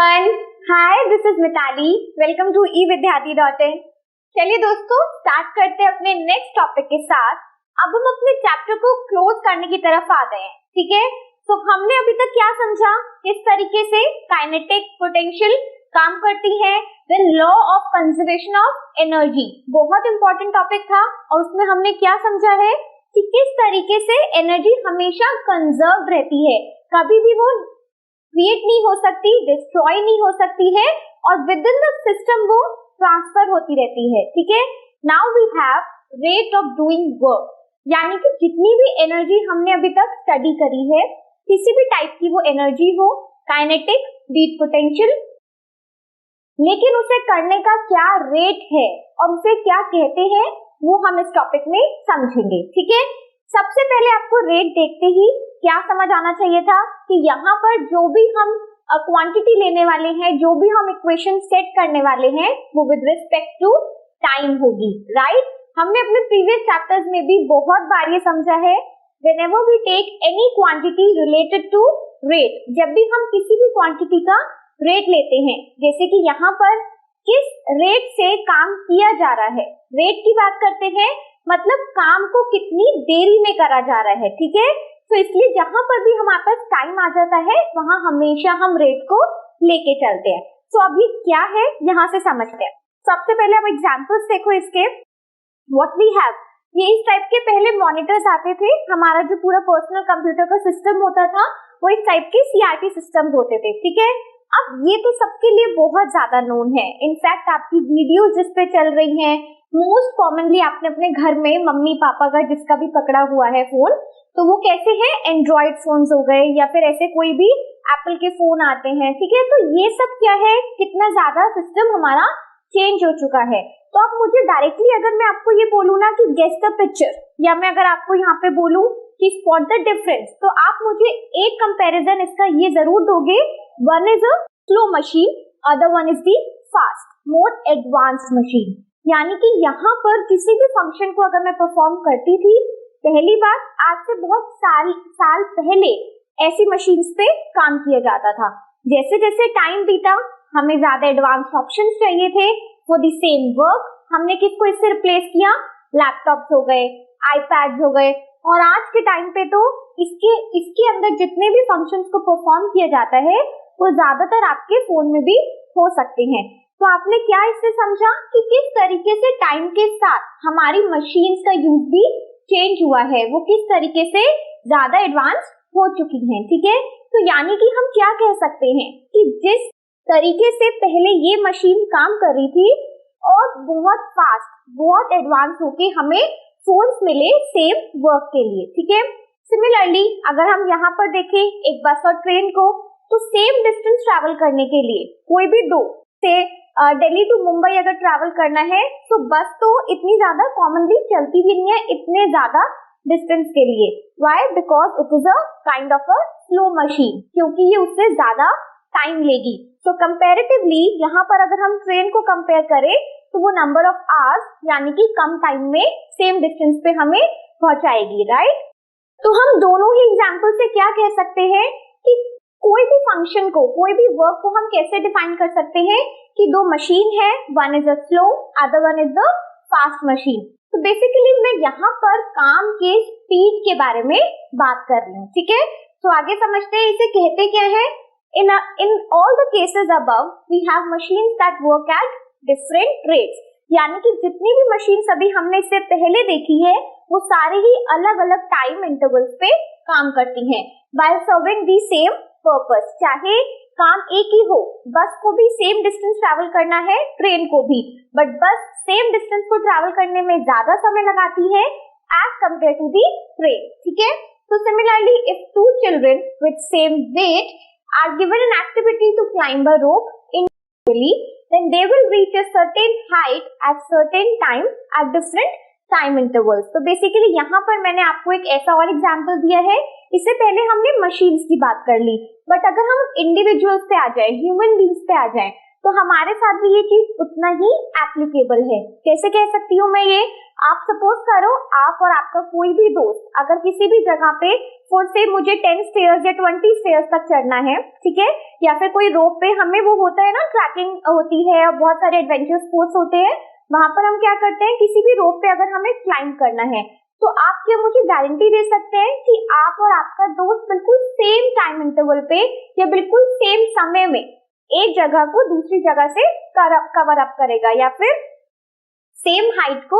everyone. Hi, this is Mitali. Welcome to evidyarthi.in. चलिए दोस्तों start करते हैं अपने नेक्स्ट टॉपिक के साथ। अब हम अपने चैप्टर को क्लोज करने की तरफ आ गए हैं, ठीक है। तो हमने अभी तक क्या समझा, किस तरीके से काइनेटिक पोटेंशियल काम करती है, then law of conservation of energy, बहुत इंपॉर्टेंट टॉपिक था। और उसमें हमने क्या समझा है कि किस तरीके से एनर्जी हमेशा कंजर्व रहती है, कभी भी वो क्रिएट नहीं हो सकती, डिस्ट्रॉय नहीं हो सकती है, और विद इन द सिस्टम वो ट्रांसफर होती रहती है, ठीक है। Now we have rate of doing work, यानी कि जितनी भी एनर्जी हमने अभी तक स्टडी करी है, किसी भी टाइप की वो एनर्जी हो, काइनेटिक, बीट पोटेंशियल, लेकिन उसे करने का क्या रेट है और उसे क्या कहते हैं वो हम इस टॉपिक में समझेंगे, ठीक है। सबसे पहले आपको रेट देखते ही क्या समझ आना चाहिए था कि यहाँ पर जो भी हम क्वांटिटी लेने वाले हैं, जो भी हम इक्वेशन सेट करने वाले हैं, वो विद रिस्पेक्ट टू टाइम होगी, राइट। हमने अपने प्रीवियस चैप्टर्स में भी बहुत बार ये समझा है, whenever we take any quantity related to rate, जब भी हम किसी भी क्वांटिटी का रेट लेते हैं, जैसे कि यहाँ पर किस रेट से काम किया जा रहा है, रेट की बात करते हैं, मतलब काम को कितनी देरी में करा जा रहा है, ठीक है। तो इसलिए जहां पर भी हमारे पास टाइम आ जाता है, वहां हमेशा हम रेट को लेके चलते हैं। तो अब ये क्या है, यहाँ से समझते हैं। सबसे पहले अब एग्जांपल्स देखो इसके। व्हाट वी हैव, ये इस टाइप के पहले मॉनिटर्स आते थे, हमारा जो पूरा पर्सनल कंप्यूटर का सिस्टम होता था वो इस टाइप के सीआरटी सिस्टम होते थे, ठीक है। अब ये तो सबके लिए बहुत ज्यादा नोन है, इनफैक्ट आपकी वीडियोस जिस पे चल रही हैं, मोस्ट कॉमनली आपने अपने घर में मम्मी पापा का जिसका भी पकड़ा हुआ है फोन, तो वो कैसे हैं, एंड्रॉइड फोन्स हो गए या फिर ऐसे कोई भी एप्पल के फोन आते हैं, ठीक है। तो ये सब क्या है, कितना ज्यादा सिस्टम हमारा चेंज हो चुका है। तो अब मुझे डायरेक्टली अगर मैं आपको ये बोलूँ ना कि गेस द पिक्चर, या मैं अगर आपको यहाँ पे बोलूँ कि स्पॉट द डिफरेंस, तो आप मुझे एक कंपैरिजन इसका ये जरूर दोगे, one is a slow machine, other one is the fast more advanced machine. यानी कि यहाँ पर किसी भी फंक्शन को अगर मैं परफॉर्म करती थी, पहली बात, आज से बहुत साल पहले ऐसी मशीन्स पे काम किया जाता था। जैसे जैसे टाइम बीता, हमें ज्यादा एडवांस ऑप्शंस चाहिए थे फॉर द सेम वर्क। हमने किसको इससे रिप्लेस किया, लैपटॉप्स हो गए, आईपैड्स हो गए, और आज के टाइम पे तो इसके अंदर जितने भी फंक्शंस को परफॉर्म किया जाता है वो ज्यादातर आपके फोन में भी हो सकते हैं। तो आपने क्या इससे समझा कि किस तरीके से टाइम के साथ हमारी मशीन्स का यूज भी चेंज हुआ है, वो किस तरीके से ज्यादा एडवांस हो चुकी हैं, ठीक है। तो यानी कि हम क्या कह सकते हैं कि जिस तरीके से पहले ये मशीन काम कर रही थी और बहुत फास्ट, बहुत एडवांस होके हमें फोन्स मिले सेम वर्क के लिए, ठीक है। सिमिलरली अगर हम यहाँ पर देखें एक बस और ट्रेन को, तो सेम डिस्टेंस ट्रैवल करने के लिए कोई भी दो से दिल्ली टू मुंबई अगर ट्रैवल करना है, तो बस तो इतनी ज्यादा कॉमनली चलती भी नहीं है इतने ज्यादा डिस्टेंस के लिए। Why? Because it is a kind of a slow machine, क्योंकि ये उससे ज्यादा टाइम लेगी। तो कंपैरेटिवली यहाँ पर अगर हम ट्रेन को कंपेयर करें, तो वो नंबर ऑफ आवर्स यानी कि कम टाइम में सेम डिस्टेंस पे हमें पहुंचाएगी, राइट। तो हम दोनों ही एग्जाम्पल से क्या कह सकते हैं कि कोई भी फंक्शन को, कोई भी वर्क को हम कैसे डिफाइन कर सकते हैं कि दो मशीन है, one is a slow, other one is the fast machine. तो बेसिकली मैं यहाँ पर काम के स्पीड के बारे में बात कर रही हूँ, ठीक है। तो आगे समझते हैं इसे कहते क्या है। In all the cases above, we have machines that work at different rates. यानी कि जितनी भी मशीन्स अभी हमने इससे पहले देखी है, वो सारे ही अलग अलग टाइम इंटरवल्स पे काम करती हैं, while serving the same purpose. चाहे काम एक ही हो, बस को भी सेम डिस्टेंस ट्रैवल करना है, ट्रेन को भी, बट बस सेम डिस्टेंस को ट्रैवल करने में ज्यादा समय लगाती है as compared to the train, ठीक है। तो similarly if two children with same weight are given an activity to climb a rope individually, then they will reach a certain height at certain time at different time intervals. तो basically यहाँ पर मैंने आपको एक ऐसा और example दिया है। इससे पहले हमने मशीन्स की बात कर ली, बट अगर हम इंडिविजुअल्स पे आ जाए, ह्यूमन बींग्स पे आ जाए, तो हमारे साथ भी ये चीज उतना ही एप्लीकेबल है। कैसे कह सकती हूँ मैं ये, आप सपोज करो आप और आपका कोई भी दोस्त अगर किसी भी जगह पे फॉर से मुझे 10 स्टेयर्स या 20 स्टेयर्स तक चढ़ना है, ठीक है, या फिर कोई रोप पे हमें वो होता है ना, ट्रैकिंग होती है और बहुत सारे एडवेंचर स्पोर्ट्स होते हैं, वहां पर हम क्या करते हैं, किसी भी रोप पे अगर हमें क्लाइंब करना है तो आप क्या मुझे गारंटी दे सकते हैं कि आप और आपका दोस्त बिल्कुल सेम टाइम इंटरवल पे या बिल्कुल सेम समय में एक जगह को दूसरी जगह से कवर अप करेगा या फिर सेम हाइट को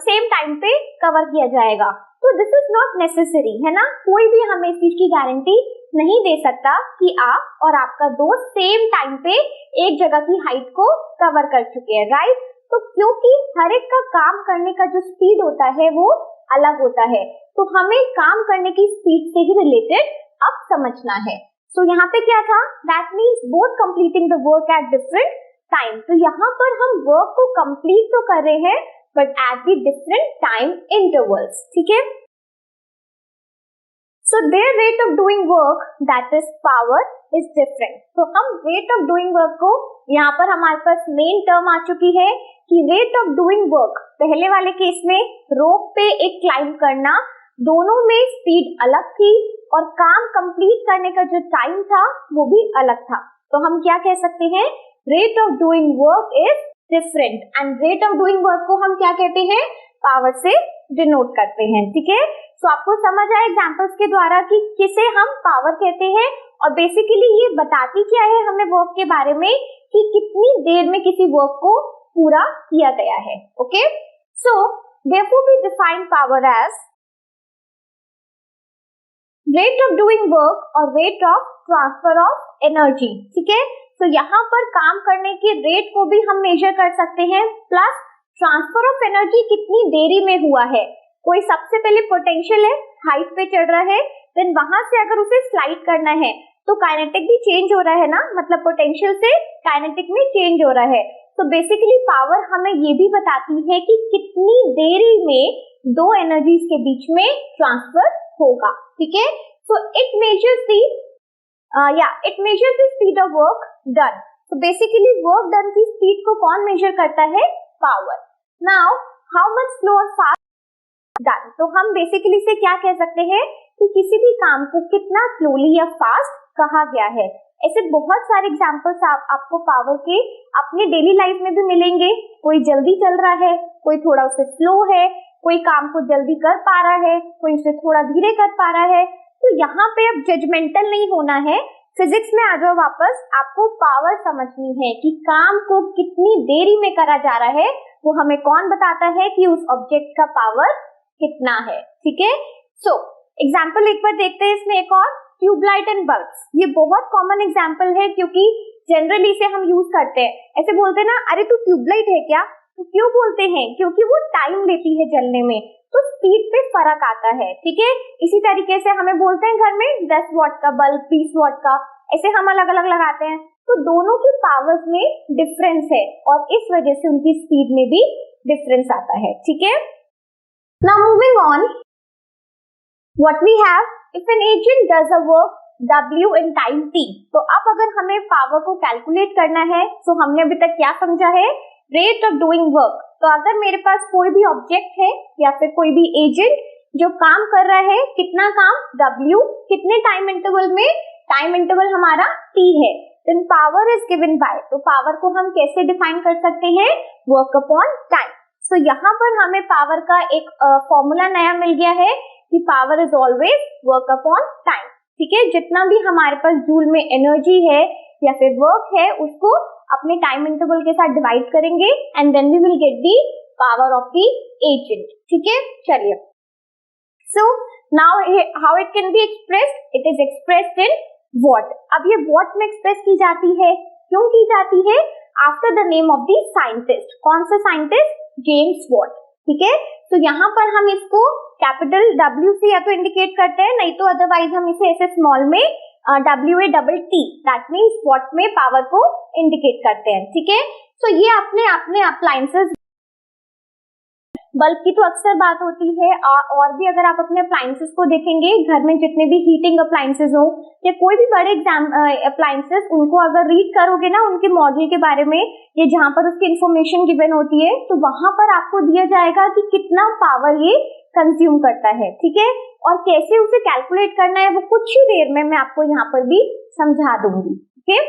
सेम टाइम पे कवर किया जाएगा? तो दिस इज नॉट नेसेसरी, है ना। कोई भी हमें इस चीज की गारंटी नहीं दे सकता कि आप और आपका दोस्त सेम टाइम पे एक जगह की हाइट को कवर कर चुके हैं, राइट। तो क्योंकि हर एक का काम करने का जो स्पीड होता है वो अलग होता है, तो हमें काम करने की स्पीड से ही रिलेटेड अब समझना है। सो यहाँ पे क्या था, that means both completing the work at different time. तो यहाँ पर हम वर्क को कंप्लीट तो कर रहे हैं but at the different time intervals, ठीक है। So there rate of doing work that is power is different. तो हम रेट ऑफ डूइंग वर्क को, यहाँ पर हमारे पास मेन टर्म आ चुकी है कि रेट ऑफ डूइंग वर्क, पहले वाले केस में रोप पे एक क्लाइंब करना, दोनों में स्पीड अलग थी और काम कंप्लीट करने का जो टाइम था वो भी अलग था। तो हम क्या कह सकते हैं, rate of doing work is different, and rate of doing work को हम क्या कहते हैं, पावर से डिनोट करते हैं, ठीक है। तो आपको समझ आया एग्जांपल्स के द्वारा कि किसे हम पावर कहते हैं, और बेसिकली ये बताती क्या है हमें वर्क के बारे में कि कितनी देर में किसी वर्क को पूरा किया गया है। Okay, so therefore we define power as rate of doing work और rate of transfer of energy, ठीक है। तो यहाँ पर काम करने के रेट को भी हम मेजर कर सकते हैं, प्लस ट्रांसफर ऑफ एनर्जी कितनी देरी में हुआ है। कोई सबसे पहले पोटेंशियल है, हाइट पे चढ़ रहा है, देन वहां से अगर उसे स्लाइड करना है तो काइनेटिक भी चेंज हो रहा है ना, मतलब पोटेंशियल से काइनेटिक में चेंज हो रहा है। तो बेसिकली पावर हमें ये भी बताती है कि कितनी देरी में दो एनर्जीज के बीच में ट्रांसफर होगा, ठीक है। So it measures the speed of work done. तो बेसिकली वर्क डन की स्पीड को कौन मेजर करता है, power. Now how much slow और फास्ट डन, तो हम बेसिकली से क्या कह सकते हैं कि किसी भी काम को कितना स्लोली या फास्ट कहा गया है। ऐसे बहुत सारे एग्जांपल्स आपको पावर के अपने डेली लाइफ में भी मिलेंगे। कोई जल्दी चल रहा है, कोई थोड़ा उसे स्लो है, कोई काम को जल्दी कर पा रहा है, कोई उसे थोड़ा धीरे कर पा रहा है। तो यहाँ पे अब जजमेंटल नहीं होना है, फिजिक्स में आ जाओ वापस। आपको पावर समझनी है कि काम को कितनी देरी में करा जा रहा है, वो हमें कौन बताता है कि उस ऑब्जेक्ट का पावर कितना है, ठीक है। सो एग्जाम्पल एक बार देखते हैं इसमें एक और, ट्यूबलाइट एंड बल्ब्स। ये बहुत कॉमन एग्जाम्पल है क्योंकि जनरली इसे हम यूज करते हैं। ऐसे बोलते हैं ना, अरे तू ट्यूबलाइट है क्या, तो क्यों बोलते हैं, क्योंकि वो टाइम लेती है जलने में, तो स्पीड पे फर्क आता है, ठीक है। इसी तरीके से हमें बोलते हैं घर में 10 वॉट का बल्ब, 20 वॉट का, ऐसे हम अलग अलग लगाते हैं। तो दोनों की पावर्स में डिफरेंस है और इस वजह से उनकी स्पीड में भी डिफरेंस आता है, ठीक है। Now moving on, what we have, if an agent does a work W in time T, तो अब अगर हमें पावर को कैलकुलेट करना है तो हमने अभी तक क्या समझा है, रेट ऑफ डूइंग वर्क। तो अगर मेरे पास कोई भी ऑब्जेक्ट है या फिर कोई भी एजेंट जो काम कर रहा है, कितना काम W, कितने टाइम इंटरवल में, टाइम इंटरवल हमारा T है, then power is given by, तो पावर को हम कैसे डिफाइन कर सकते हैं, वर्क अपॉन टाइम। सो यहाँ पर हमें पावर का एक फॉर्मूला नया मिल गया है कि power is always work upon time, ठीक है। जितना भी हमारे पास जूल में एनर्जी है या फिर वर्क है उसको अपने टाइम इंटरवल के साथ डिवाइड करेंगे and then we will get the power of the agent, ठीक है। चलिए, so now how it can be expressed, it is expressed in watt. अब ये वॉट में एक्सप्रेस की जाती है, क्यों की जाती है, after the name of the scientist. कौन सा साइंटिस्ट, जेम्स वॉट, ठीक है। तो यहाँ पर हम इसको कैपिटल W से या तो इंडिकेट करते हैं, नहीं तो अदरवाइज हम इसे ऐसे स्मॉल में WATT, दैट मीन्स वॉट में पावर को इंडिकेट करते हैं, ठीक है। तो ये अपने अप्लायंसेस बल्ब की तो अक्सर बात होती है, और भी अगर आप अपने अप्लायंसेस को देखेंगे, घर में जितने भी हीटिंग अप्लायंसेस हो या कोई भी बड़े अप्लायंसेस, उनको अगर रीड करोगे ना उनके मॉडल के बारे में, ये जहाँ पर उसकी इंफॉर्मेशन गिवन होती है, तो वहां पर आपको दिया जाएगा कि कितना पावर ये कंज्यूम करता है, ठीक है, और कैसे उसे कैलकुलेट करना है वो कुछ ही देर में मैं आपको यहाँ पर भी समझा दूंगी। ओके,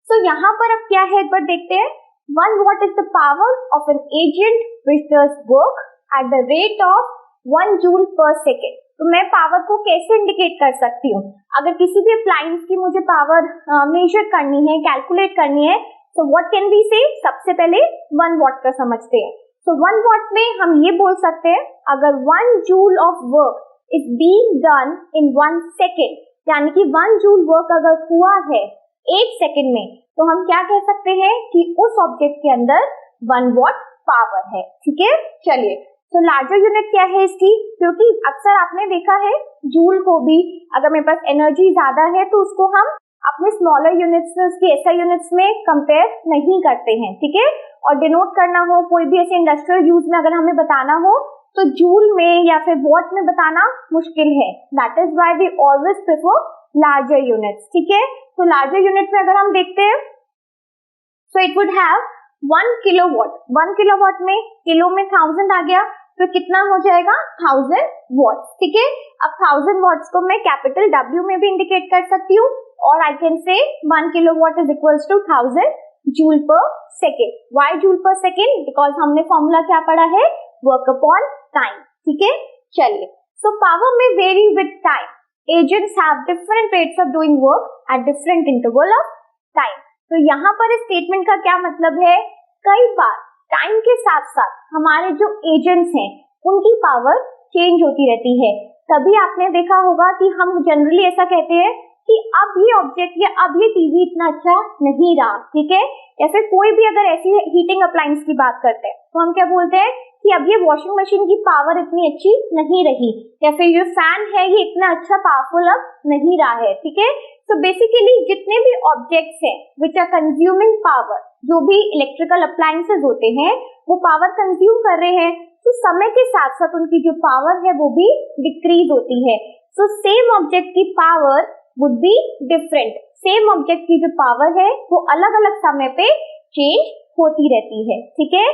सो यहाँ पर अब क्या है एक बार देखते हैं। 1 watt is the power of an agent which does work at the rate of 1 joule per second। तो मैं पावर को कैसे इंडिकेट कर सकती हूँ? अगर किसी भी अप्लायंस की मुझे पावर मेजर करनी है, कैलकुलेट करनी है, तो व्हाट कैन वी से? सबसे पहले 1 watt का समझते हैं। तो 1 watt में हम ये बोल सकते हैं, अगर 1 joule of work is being done in 1 second, यानी कि 1 joule वर्क अगर हुआ है 1 सेकेंड में, तो हम क्या कह सकते हैं कि उस ऑब्जेक्ट के अंदर 1 watt पावर है, ठीक है। चलिए, तो लार्जर यूनिट क्या है इसकी? क्योंकि अक्सर आपने देखा है जूल को भी, अगर मेरे पास एनर्जी ज्यादा है तो उसको हम अपने स्मॉलर यूनिट्स में, उसकी एसआई यूनिट्स में कंपेयर नहीं करते हैं, ठीक है। और डिनोट करना हो कोई भी ऐसे इंडस्ट्रियल यूज में अगर हमें बताना हो तो जूल में या फिर वॉट में बताना मुश्किल है। That is why we always prefer larger units, ठीक है। तो लार्जर यूनिट में अगर हम देखते हैं, so it would have 1 kilowatt. 1 kilowatt में किलो में 1000 आ गया, तो कितना हो जाएगा? 1000 वॉट्स, ठीक है। अब 1000 वॉट्स को मैं कैपिटल W में भी इंडिकेट कर सकती हूँ, और आई can say 1 kilowatt is equals to 1000 joule per second. Why joule per second? Because हमने फॉर्मूला क्या पढ़ा है? वर्क अपॉन टाइम, ठीक है। चलिए, सो पावर में vary with time, agents have different rates of doing work at different interval of time. तो यहाँ पर इस स्टेटमेंट का क्या मतलब है? कई बार टाइम के साथ साथ हमारे जो एजेंट्स हैं उनकी पावर चेंज होती रहती है। तभी आपने देखा होगा कि हम जनरली ऐसा कहते हैं कि अब ये ऑब्जेक्ट या अब ये टीवी इतना अच्छा नहीं रहा, ठीक है। या फिर कोई भी अगर ऐसी हीटिंग अप्लायंस की बात करते हैं तो हम क्या बोलते हैं कि अब ये वॉशिंग मशीन की पावर इतनी अच्छी नहीं रही, या फिर ये फैन है ये इतना अच्छा पावरफुल अब नहीं रहा है, ठीक है। तो बेसिकली जितने भी ऑब्जेक्ट्स हैं विच आर कंज्यूमिंग पावर, जो भी इलेक्ट्रिकल अप्लायंसेस होते हैं वो पावर कंज्यूम कर रहे हैं, तो समय के साथ साथ उनकी जो पावर है वो भी डिक्रीज होती है। सो सेम ऑब्जेक्ट की power would be different. Same object की जो पावर है वो अलग अलग समय पे चेंज होती रहती है, ठीक है।